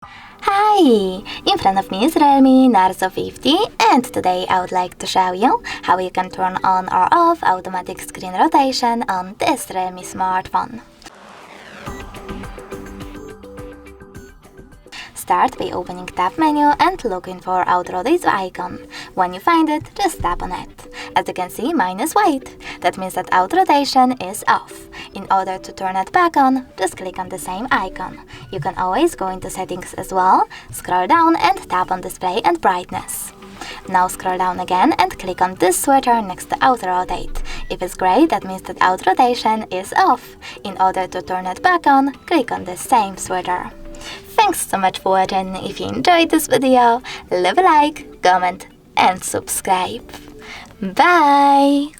Hi! In front of me is REALME Narzo 50 and today I would like to show you how you can turn on or off automatic screen rotation on this REALME smartphone. Start by opening tab menu and looking for auto rotate icon. When you find it, just tap on it. As you can see, mine is white. That means that auto rotation is off. In order to turn it back on, just click on the same icon. You can always go into settings as well, scroll down and tap on display and brightness. Now scroll down again and click on this switcher next to auto rotate. If it's gray, that means that auto rotation is off. In order to turn it back on, click on the same switcher. Thanks so much for watching. If you enjoyed this video, leave a like, comment and subscribe. Bye!